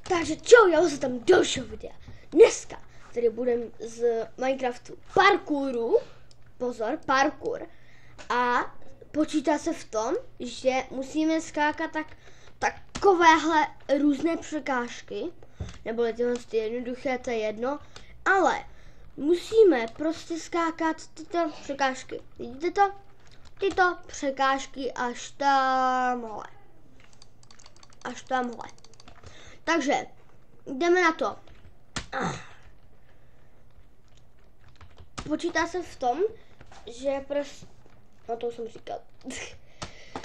Takže čau, já se tam dalšího videa. Dneska tady budem z Minecraftu parkouru, pozor, parkour. A počítá se v tom, že musíme skákat takovéhle různé překážky, nebo tyhle jednoduché, to je jedno, ale musíme prostě skákat tyto překážky. Vidíte to? Tyto překážky až tamhle. Až tamhle. Takže jdeme na to. Počítá se v tom, že prostě... No to už jsem říkal.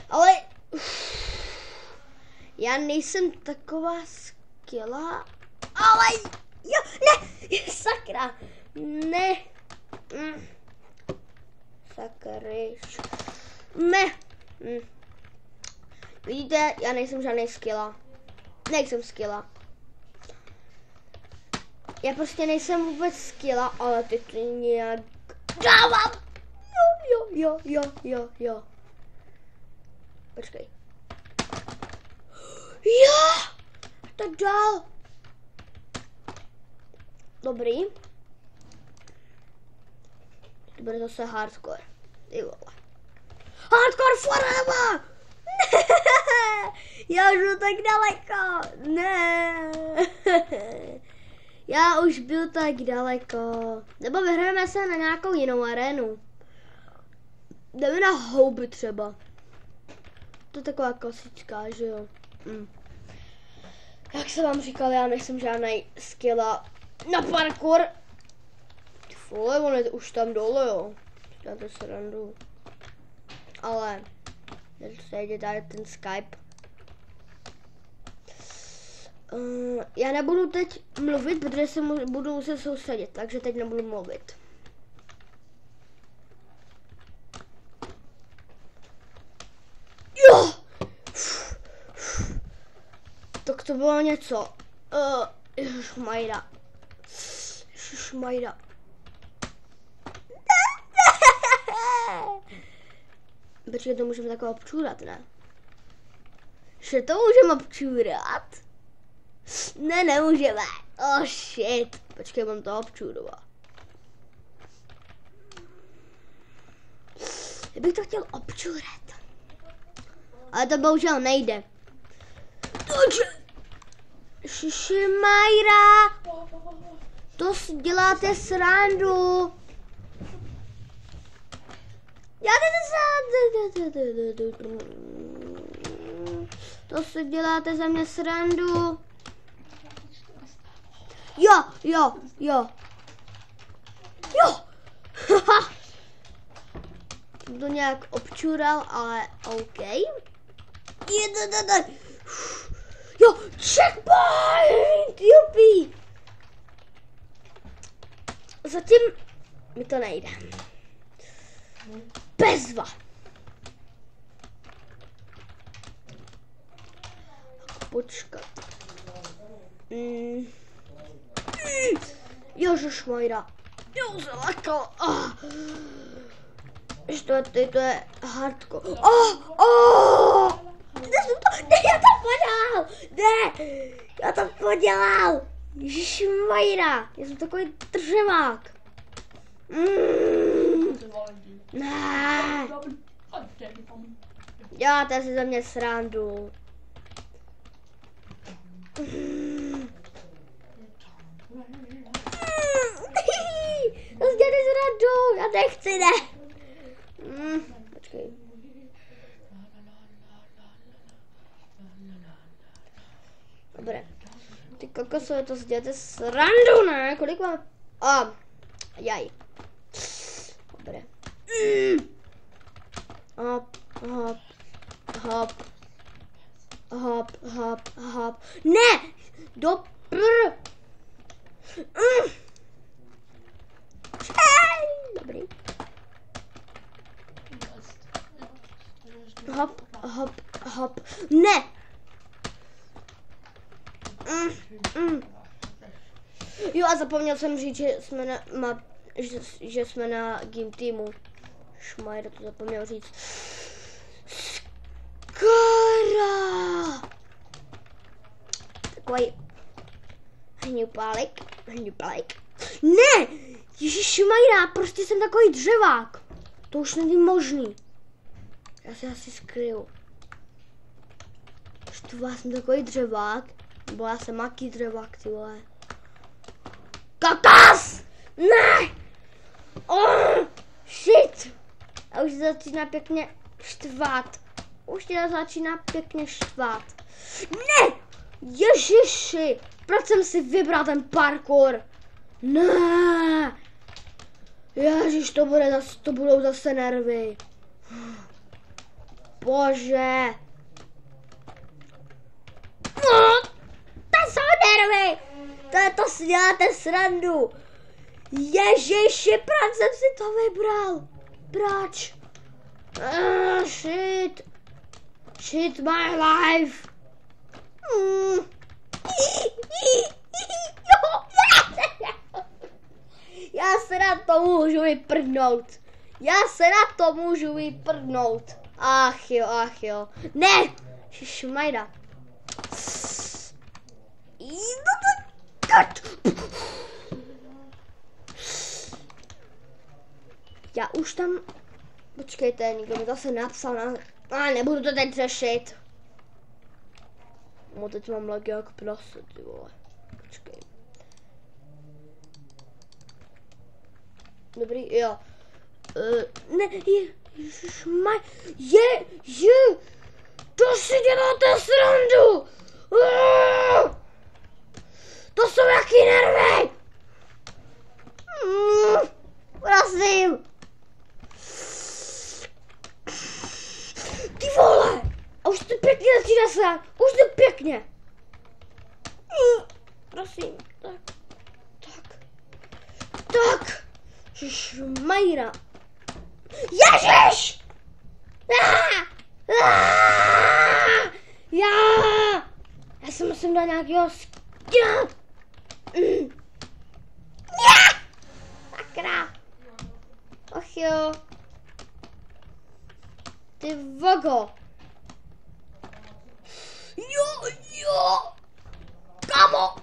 Ale... Já nejsem taková skvělá. Ale... Jo, ne! Sakra! Ne! Sakryš. Ne! Vidíte, já nejsem žádný skvělá. Nejsem skvělá. Já prostě nejsem vůbec skvělá, ale ty to nějak dávám. Jo. Počkej. Jo! To dal. Dobrý. To bude zase hardcore. Ty vole. Hardcore forever! Já už byl tak daleko. Ne. Já už byl tak daleko. Nebo vyhrajeme se na nějakou jinou arénu. Jdeme na houby třeba. To je taková klasická, že jo. Jak jsem vám říkal, já nejsem žádnej skilla na parkour. Vole, on je už tam dole, jo. Dáte srandu. Ale jde tady ten Skype. Já nebudu teď mluvit, protože se budu muset soustředit, takže teď nebudu mluvit. Jo! Tak to bylo něco. Ježišmajda. Počkej, to můžeme takové občůrat, ne? Že to můžeme občůrat? Ne, nemůžeme. Oh shit. Počkej, mám to občůrovat. Já bych to chtěl občůrat. Ale to bohužel nejde. Šišimajra. To si děláte srandu. To si děláte za mě srandu. Jo. To nějak občural, ale OK. Jo, checkpoint, jupi. Zatím mi to nejde. Bezva. Počkat. Ježišmajda. Jo, zalakal. To je hardcore. Ne, já to podělal. Ježišmajda. Já jsem takový držemák. Ne. Děláte si za mě srandu. Děláte srandu, já nechci, ne. Počkej. Dobré. Ty kokosové, to děláte srandu, ne? Kolik mám? Jaj. Dobré. Hop. Ne! Dobrý. Hop. Ne! Jo, a zapomněl jsem říct, že jsme na game teamu. Šmajda, to zapomněl říct. Skara! Takový Hňupálek. Ne! Ježišmarja, prostě jsem takový dřevák. To už není možný. Já se asi skryju. Štva, jsem takový dřevák. Nebo já jsem jaký dřevák, ty vole. Kakas! Ne! Oh, shit! A už se začíná pěkně štvát. Ne! Ježiši! Proč jsem si vybral ten parkour? Ne! Ježiš, to budou zase nervy. Bože! No, to jsou nervy! To si děláte srandu! Ježiši, proč jsem si to vybral? Proč? Shit! Shit my life! Já se na to můžu vyprdnout. Ach jo. Ne! Šmajda. Já už tam... Počkejte, někdo mi zase napsal na... nebudu to teď řešit. No teď mám lag jak prase, ty vole. Počkej. Dobrý, jo. Ne, ježišmaj, to si děláte srandu. To jsou jaký nervy. Prosím. Ty vole. A už to pěkně začíná srát. Už to pěkně. Prosím, tak. Šmajra. Ježiš! Já se musím dát nějakého skina. Sakra. Ach jo. Ty vogo. Jo. Kamo.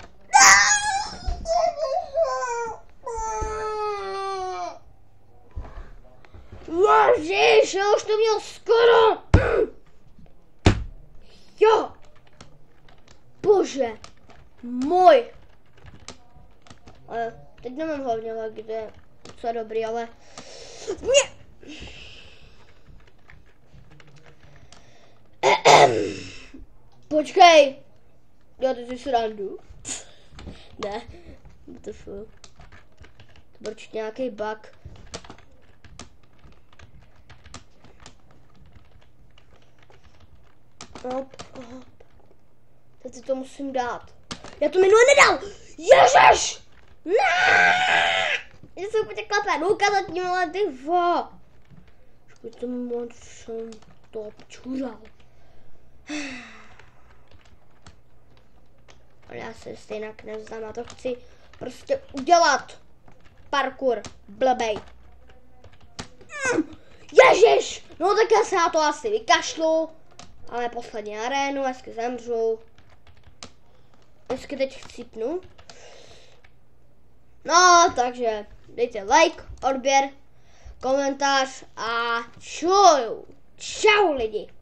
Ježiš, já už to měl skoro. Jo. Bože. Můj. Ale teď nemám hlavně lag, kde je docela dobrý, ale... Ne. Počkej. Já teď si srandu. Ne. To byl určitě nějaký bug. Hop. Teď si to musím dát. Já to minule nedal! Ježiš! Ne! Já jsem úplně klapé, no ukázat tím, ale ty vo. Škoď to moc jsem to občural. Ale já se stejně nevzdám, já to chci prostě udělat. Parkour, blbej. Ježiš! No tak já se na to asi vykašlu. Ale poslední arénu, hezky zemřu. Hezky teď chcípnu. No, takže dejte like, odběr, komentář a čau lidi.